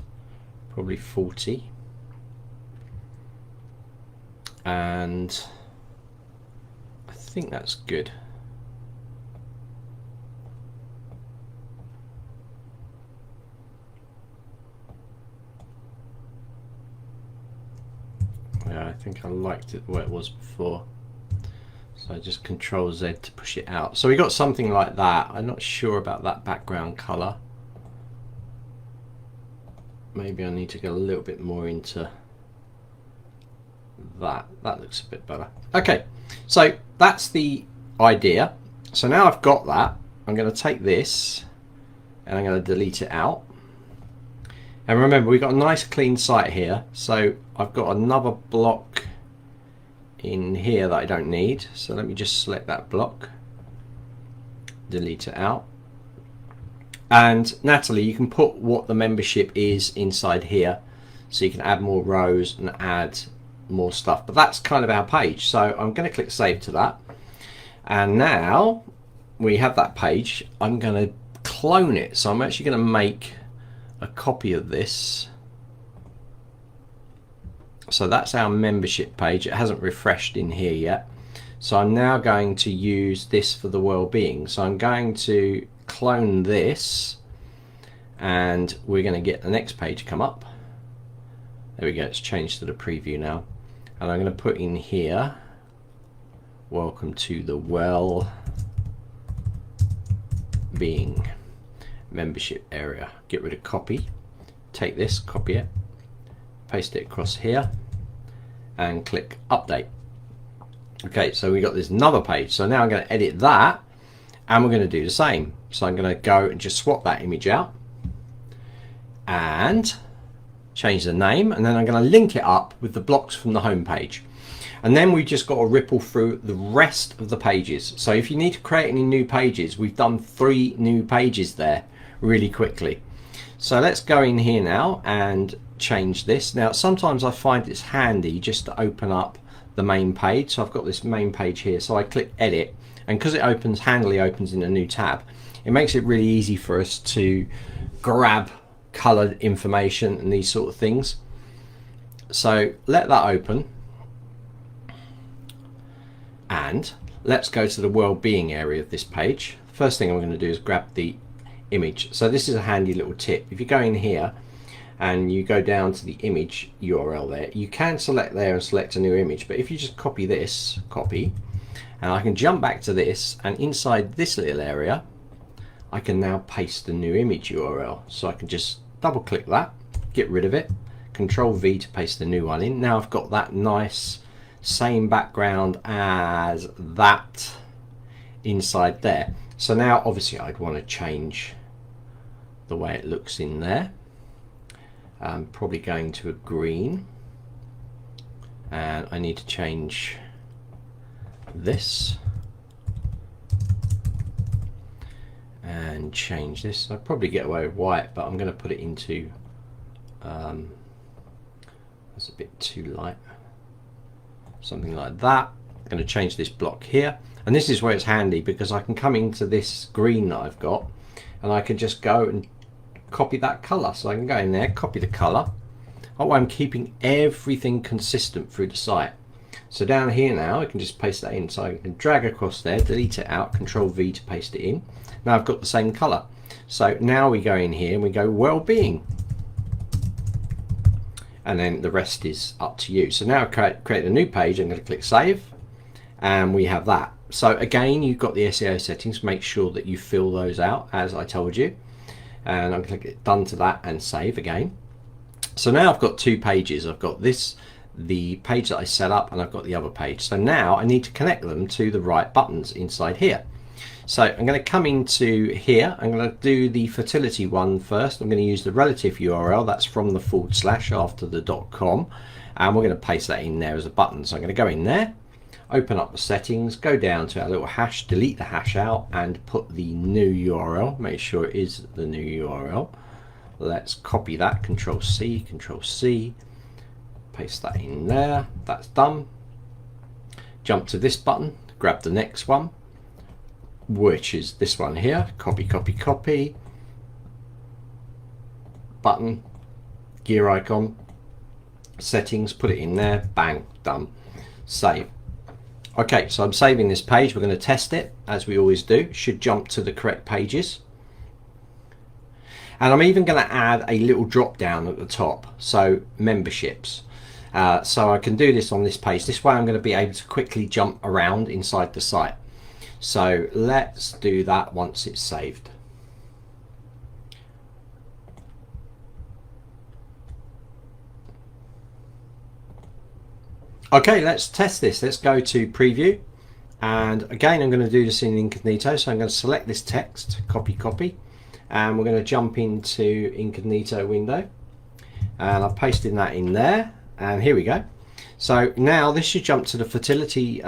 probably 40. And I think that's good. Yeah, I think I liked it where it was before. So I just Control Z to push it out. So we got something like that. I'm not sure about that background color. Maybe I need to go a little bit more into that. That looks a bit better. Okay, so that's the idea. So now I've got that, I'm going to take this and I'm going to delete it out. And remember, we've got a nice clean site here, so I've got another block in here that I don't need. So let me just select that block, delete it out. And Natalie, you can put what the membership is inside here, so you can add more rows and add more stuff. But that's kind of our page, so I'm going to click save to that. And now we have that page. I'm going to clone it, so I'm actually going to make a copy of this. So that's our membership page. It hasn't refreshed in here yet, so I'm now going to use this for the well-being. So I'm going to clone this, and we're going to get the next page come up. There we go, it's changed to the preview now. And I'm going to put in here, welcome to the well-being membership area. Get rid of copy, take this, copy it, paste it across here, and click update. Okay, so we got this another page. So now I'm going to edit that, and we're going to do the same. So I'm going to go and just swap that image out and change the name, and then I'm going to link it up with the blocks from the home page. And then we've just got to ripple through the rest of the pages. So if you need to create any new pages, we've done 3 new pages there really quickly. So let's go in here now and change this. Now sometimes I find it's handy just to open up the main page. So I've got this main page here, so I click edit, and because it handily opens in a new tab, it makes it really easy for us to grab colored information and these sort of things. So let that open, and let's go to the well-being area of this page. First thing I'm going to do is grab the image. So this is a handy little tip. If you go in here and you go down to the image URL there, you can select there and select a new image, but if you just copy this, and I can jump back to this, and inside this little area I can now paste the new image URL. So I can just double click that, get rid of it, Control V to paste the new one in. Now I've got that nice same background as that inside there. So now obviously I'd want to change the way it looks in there. I'm probably going to a green, and I need to change this and change this. I'd probably get away with white, but I'm going to put it into that's a bit too light, something like that. I'm going to change this block here, and this is where it's handy because I can come into this green that I've got, and I can just go and copy that color. So I can go in there, copy the color. Oh, I'm keeping everything consistent through the site. So down here now I can just paste that in. So I can drag across there, delete it out, Control V to paste it in. Now I've got the same color. So now we go in here and we go well-being. and then the rest is up to you. So now I create a new page. I'm going to click save, and we have that. So again, you've got the SEO settings. Make sure that you fill those out as I told you, and I'm going to click done to that and save again. So now I've got two pages. I've got this, the page that I set up, and I've got the other page. So now I need to connect them to the right buttons inside here. So I'm going to come into here. I'm going to do the fertility one first. I'm going to use the relative URL. That's from the / after the .com, and we're going to paste that in there as a button. So I'm going to go in there, open up the settings, go down to our little hash, delete the hash out, and put the new URL. Make sure it is the new URL. Let's copy that, Control C, paste that in there. That's done. Jump to this button, grab the next one, which is this one here. Copy, button, gear icon, settings, put it in there, bang, done, save. Okay, so I'm saving this page. We're going to test it as we always do. It should jump to the correct pages. And I'm even going to add a little drop down at the top, so memberships. So I can do this on this page. This way I'm going to be able to quickly jump around inside the site. So let's do that once it's saved. Okay, let's test this. Let's go to preview. And again, I'm going to do this in incognito. So I'm going to select this text, copy, and we're going to jump into incognito window. And I've pasted that in there. And here we go. So now this should jump to the fertility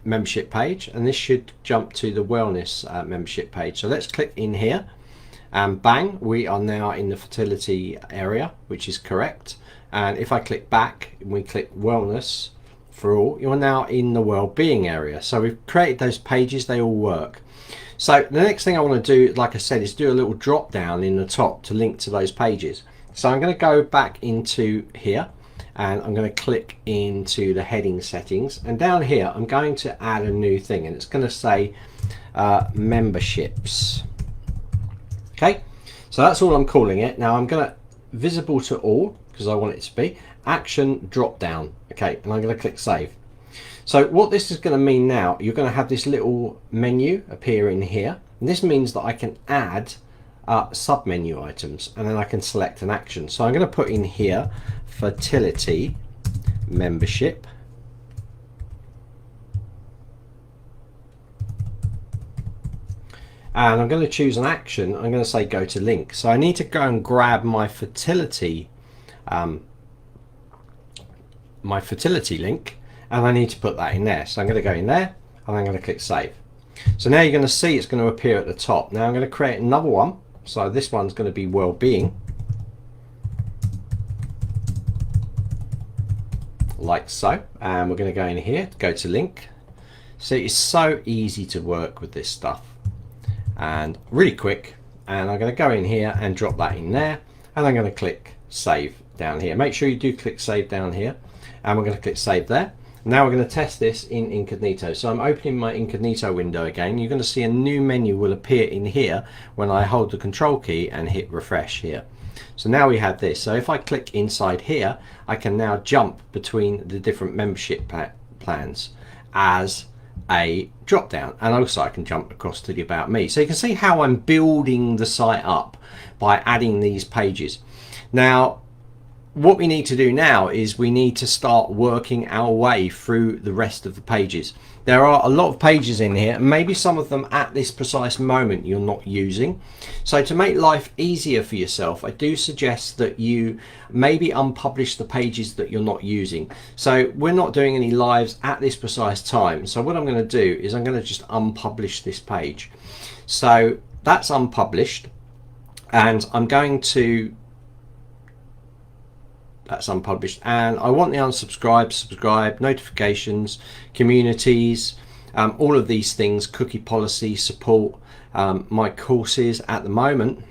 membership page, and this should jump to the wellness membership page. So let's click in here, and bang, we are now in the fertility area, which is correct. And if I click back and we click wellness for all, you're now in the well-being area. So we've created those pages, they all work. So the next thing I want to do, like I said, is do a little drop down in the top to link to those pages. So I'm going to go back into here, and I'm going to click into the heading settings, and down here I'm going to add a new thing, and it's going to say memberships. Okay, so that's all I'm calling it. Now I'm going to visible to all, because I want it to be action drop down. Okay, and I'm going to click save. So what this is going to mean now, you're going to have this little menu appear in here, and this means that I can add sub menu items, and then I can select an action. So I'm going to put in here fertility membership, and I'm going to choose an action. I'm going to say go to link. So I need to go and grab my fertility link, and I need to put that in there. So I'm going to go in there, and I'm going to click save. So now you're going to see it's going to appear at the top. Now I'm going to create another one. So this one's going to be well-being, like so, and we're going to go in here, go to link. So it's so easy to work with this stuff and really quick. And I'm going to go in here and drop that in there, and I'm going to click save down here. Make sure you do click save down here, and we're going to click save there. Now we're going to test this in incognito. So I'm opening my incognito window again. You're going to see a new menu will appear in here when I hold the control key and hit refresh here. So now we have this. So if I click inside here, I can now jump between the different membership plans as a drop down, and also I can jump across to the about me. So you can see how I'm building the site up by adding these pages. Now what we need to do now is we need to start working our way through the rest of the pages. There are a lot of pages in here, and maybe some of them at this precise moment you're not using. So to make life easier for yourself, I do suggest that you maybe unpublish the pages that you're not using. So we're not doing any lives at this precise time. So what I'm going to do is I'm going to just unpublish this page. So that's unpublished, and I'm going to that's unpublished, and I want the unsubscribe, subscribe, notifications, communities, all of these things, cookie policy, support, my courses at the moment.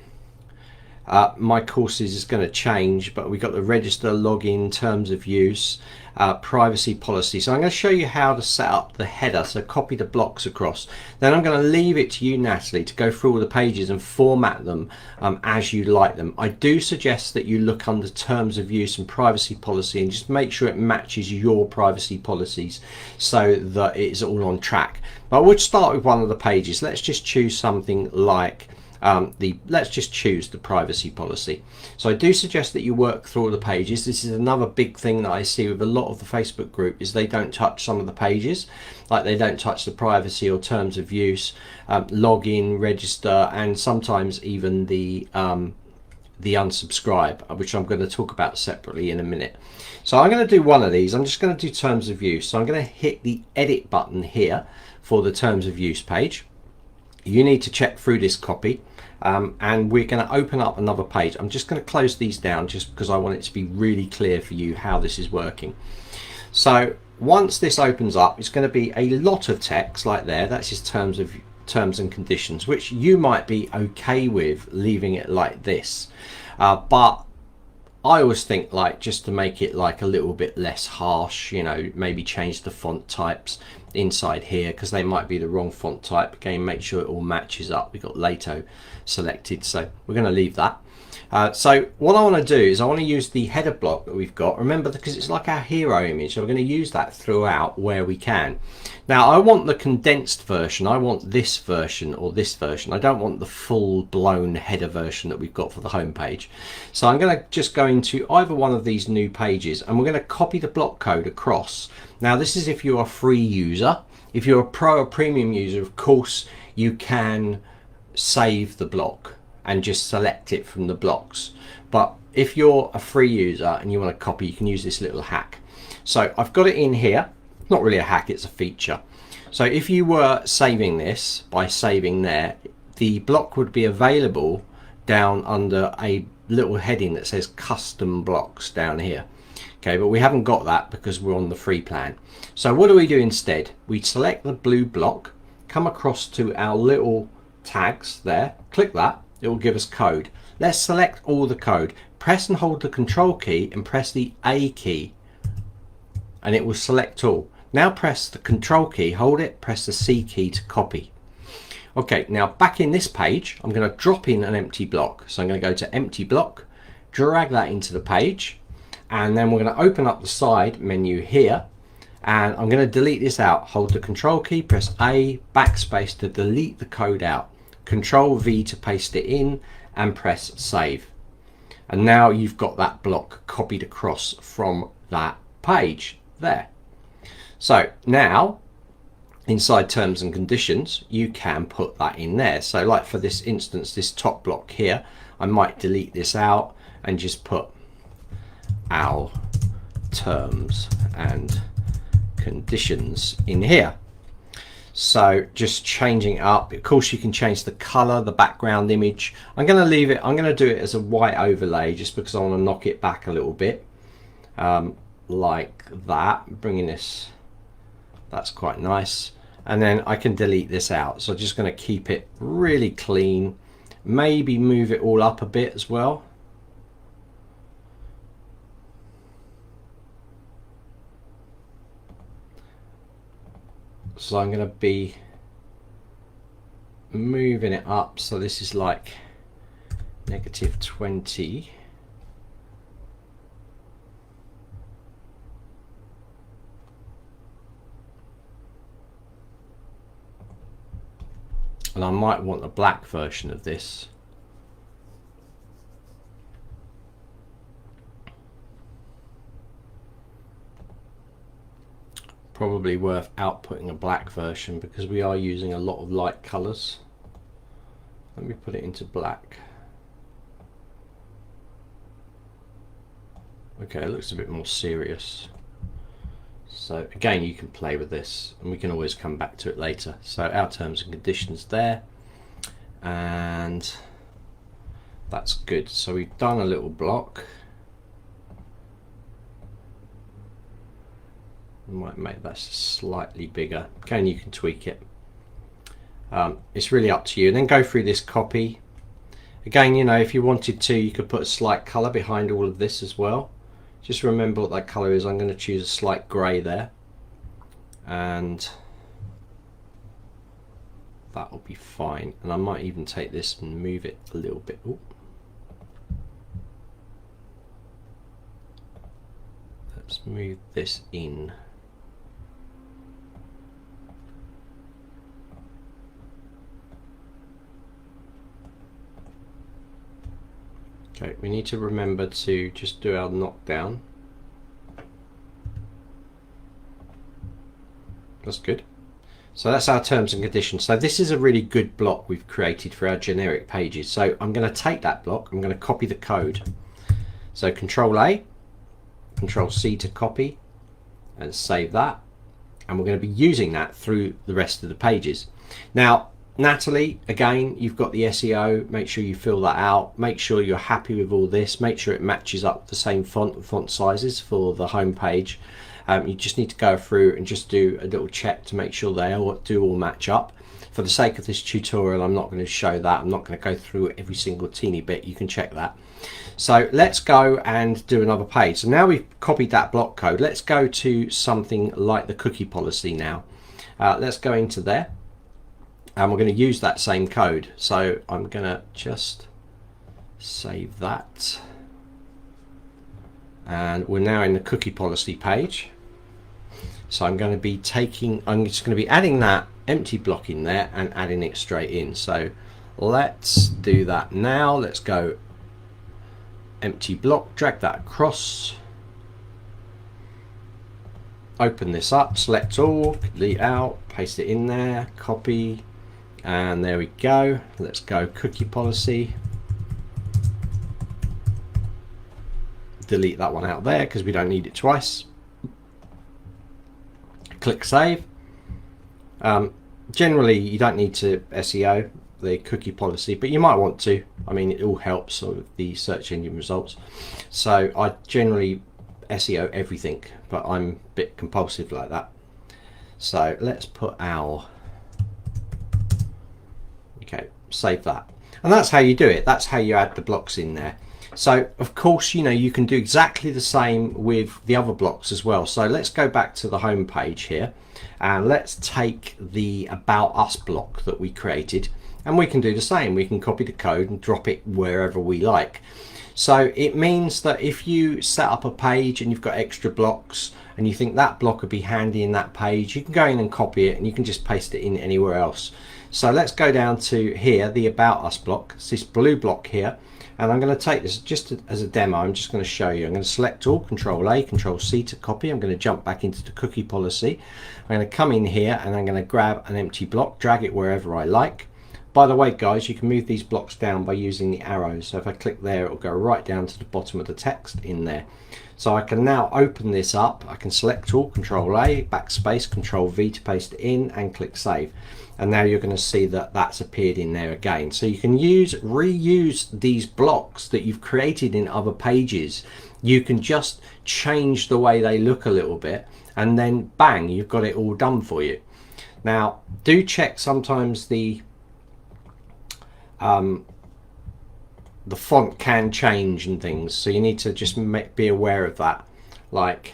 my courses is going to change, but we've got the register, login, terms of use, privacy policy. So I'm going to show you how to set up the header, so copy the blocks across. Then I'm going to leave it to you, Natalie, to go through all the pages and format them as you like them. I do suggest that you look under terms of use and privacy policy and just make sure it matches your privacy policies so that it's all on track. But we'll start with one of the pages. Let's just choose something like let's just choose the privacy policy. So I do suggest that you work through all the pages. This is another big thing that I see with a lot of the Facebook group, is they don't touch some of the pages, like they don't touch the privacy or terms of use, login, register, and sometimes even the unsubscribe, which I'm going to talk about separately in a minute. So I'm going to do one of these. I'm just going to do terms of use. So I'm going to hit the edit button here for the terms of use page. You need to check through this copy, and we're going to open up another page. I'm just going to close these down just because I want it to be really clear for you how this is working. So once this opens up, it's going to be a lot of text like there. That's just terms and conditions, which you might be okay with leaving it like this, but I always think, like, just to make it like a little bit less harsh, you know, maybe change the font types inside here because they might be the wrong font type. Again, make sure it all matches up. We've got Lato selected, so we're going to leave that. So what I want to do is I want to use the header block that we've got. Remember, because it's like our hero image, so we're going to use that throughout where we can. Now I want the condensed version. I want this version or this version. I don't want the full-blown header version that we've got for the home page. So I'm going to just go into either one of these new pages and we're going to copy the block code across. Now this is if you're a free user. If you're a pro or premium user, of course you can save the block and just select it from the blocks. But if you're a free user and you want to copy, you can use this little hack. So I've got it in here. Not really a hack, it's a feature. So if you were saving this by saving there, the block would be available down under a little heading that says custom blocks down here. Okay, but we haven't got that because we're on the free plan. So what do we do instead? We select the blue block, come across to our little tags there, click that. It will give us code. Let's select all the code. Press and hold the control key and press the A key and it will select all. Now press the control key, hold it, press the C key to copy. Okay, now back in this page, I'm going to drop in an empty block. So I'm going to go to empty block, drag that into the page, and then we're going to open up the side menu here, and I'm going to delete this out. Hold the control key, press A, backspace to delete the code out. Control V to paste it in and press save. And now you've got that block copied across from that page there. So now inside terms and conditions, you can put that in there. So like for this instance, this top block here, I might delete this out and just put our terms and conditions in here. So just changing it up. Of course, you can change the color, the background image. I'm going to leave it, I'm going to do it as a white overlay just because I want to knock it back a little bit, like that. Bringing this, that's quite nice. And then I can delete this out. So I'm just going to keep it really clean, maybe move it all up a bit as well. So I'm going to be moving it up. So this is like -20. And I might want a black version of this. Probably worth outputting a black version because we are using a lot of light colors. Let me put it into black. Okay, it looks a bit more serious. So again, you can play with this and we can always come back to it later. So our terms and conditions there, and that's good. So we've done a little block. I might make that slightly bigger. Again, you can tweak it. It's really up to you. And then go through this copy. Again, you know, if you wanted to, you could put a slight color behind all of this as well. Just remember what that color is. I'm going to choose a slight gray there, and that will be fine. And I might even take this and move it a little bit. Ooh. Let's move this in. Okay, we need to remember to just do our knockdown. That's good. So that's our terms and conditions. So this is a really good block we've created for our generic pages. So I'm going to take that block, I'm going to copy the code. So Control A, Control C to copy and save that. And we're going to be using that through the rest of the pages. Now, Natalie, again, you've got the SEO. Make sure you fill that out. Make sure you're happy with all this. Make sure it matches up the same font sizes for the home page. You just need to go through and just do a little check to make sure they all match up. For the sake of this tutorial, I'm not going to show that. I'm not going to go through every single teeny bit. You can check that. So let's go and do another page. So now we've copied that block code. Let's go to something like the cookie policy now. Let's go into there. And we're going to use that same code. So I'm going to just save that. And we're now in the cookie policy page. So I'm going to be I'm just going to be adding that empty block in there and adding it straight in. So let's do that now. Let's go empty block, drag that across. Open this up, select all, delete out, paste it in there, copy. And there we go. Let's go cookie policy. Delete that one out there because we don't need it twice. Click save. Generally, you don't need to SEO the cookie policy, but you might want to. I mean, it all helps with the search engine results. So I generally SEO everything, but I'm a bit compulsive like that. So let's put our save that, and that's how you do it. That's how you add the blocks in there. So of course, you know, you can do exactly the same with the other blocks as well. So let's go back to the home page here and let's take the About Us block that we created, and we can do the same. We can copy the code and drop it wherever we like. So it means that if you set up a page and you've got extra blocks and you think that block would be handy in that page, you can go in and copy it and you can just paste it in anywhere else. So let's go down to here, the About Us block. It's this blue block here, and I'm going to take this just as a demo. I'm just going to show you. I'm going to select all, Control A, Control C to copy. I'm going to jump back into the cookie policy. I'm going to come in here and I'm going to grab an empty block, drag it wherever I like. By the way, guys, you can move these blocks down by using the arrows. So if I click there, it will go right down to the bottom of the text in there. So I can now open this up. I can select all, Control A, backspace, Control V to paste it in, and click save. And now you're going to see that that's appeared in there again. So you can reuse these blocks that you've created in other pages. You can just change the way they look a little bit, and then bang, you've got it all done for you. Now, do check sometimes the font can change and things, so you need to just be aware of that. Like,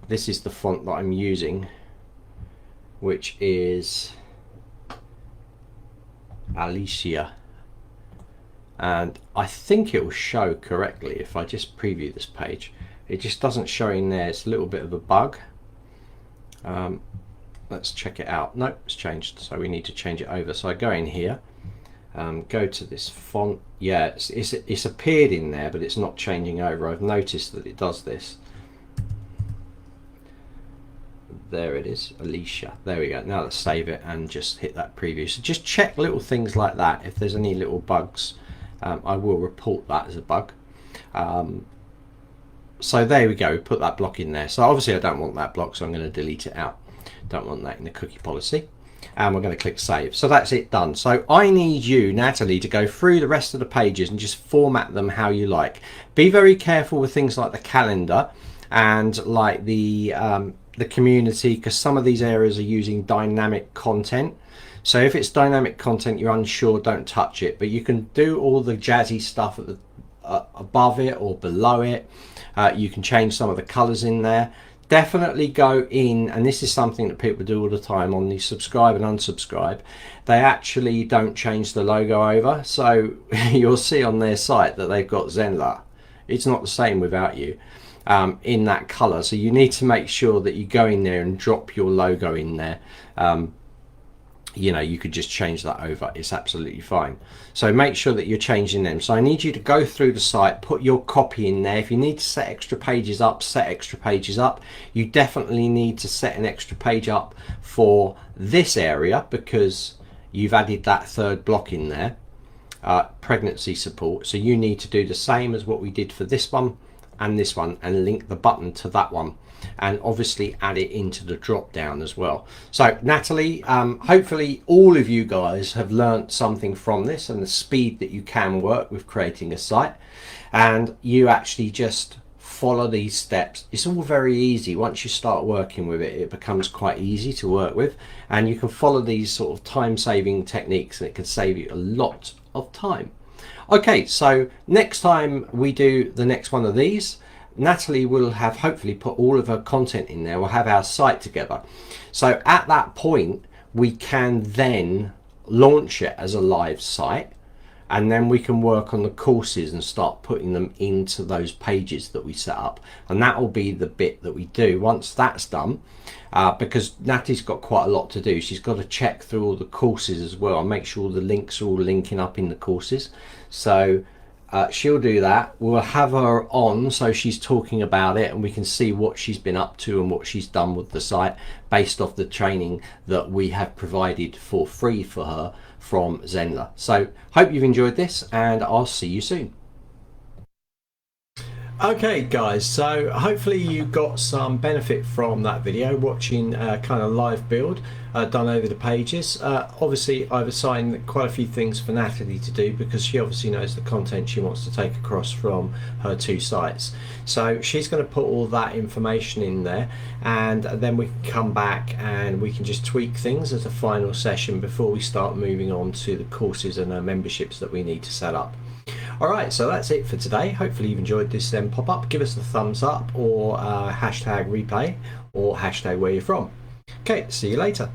this is the font that I'm using, which is Alicia, and I think it will show correctly if I just preview this page. It just doesn't show in there. It's a little bit of a bug. Let's check it out. Nope, it's changed, so we need to change it over. So I go in here, go to this font. Yeah, it's appeared in there, but it's not changing over. I've noticed that it does this. There it is, Alicia. There we go. Now let's save it and just hit that preview. So just check little things like that. If there's any little bugs, I will report that as a bug. So there we go, put that block in there. So obviously I don't want that block, so I'm going to delete it out. Don't want that in the cookie policy. And we're going to click save. So that's it done. So I need you, Natalie, to go through the rest of the pages and just format them how you like. Be very careful with things like the calendar and like the community, because some of these areas are using dynamic content. So if it's dynamic content you're unsure, don't touch it, but you can do all the jazzy stuff at the above it or below it. You can change some of the colors in there. Definitely go in, and this is something that people do all the time on the subscribe and unsubscribe. They actually don't change the logo over, so you'll see on their site that they've got Zenler. It's not the same without you in that color, so you need to make sure that you go in there and drop your logo in there. You know, you could just change that over, it's absolutely fine. So make sure that you're changing them. So I need you to go through the site, put your copy in there. If you need to set extra pages up, set extra pages up. You definitely need to set an extra page up for this area because you've added that third block in there, pregnancy support. So you need to do the same as what we did for this one and this one, and link the button to that one, and obviously add it into the drop down as well. So Natalie, hopefully all of you guys have learnt something from this and the speed that you can work with creating a site, and you actually just follow these steps. It's all very easy. Once you start working with it, it becomes quite easy to work with, and you can follow these sort of time-saving techniques, and it can save you a lot of time. Okay, so next time we do the next one of these, Natalie will have hopefully put all of her content in there. We'll have our site together. So at that point, we can then launch it as a live site, and then we can work on the courses and start putting them into those pages that we set up. And that will be the bit that we do once that's done, because Natalie's got quite a lot to do. She's got to check through all the courses as well and make sure all the links are all linking up in the courses. So she'll do that. We'll have her on so she's talking about it, and we can see what she's been up to and what she's done with the site based off the training that we have provided for free for her from Zenler. So hope you've enjoyed this, and I'll see you soon. Okay guys, so hopefully you got some benefit from that video, watching kind of live build done over the pages. Obviously I've assigned quite a few things for Natalie to do because she obviously knows the content she wants to take across from her two sites. So she's going to put all that information in there, and then we can come back and we can just tweak things as a final session before we start moving on to the courses and memberships that we need to set up. Alright, so that's it for today. Hopefully you've enjoyed this ZEN pop-up. Give us a thumbs up, or hashtag replay, or hashtag where you're from. Okay, see you later.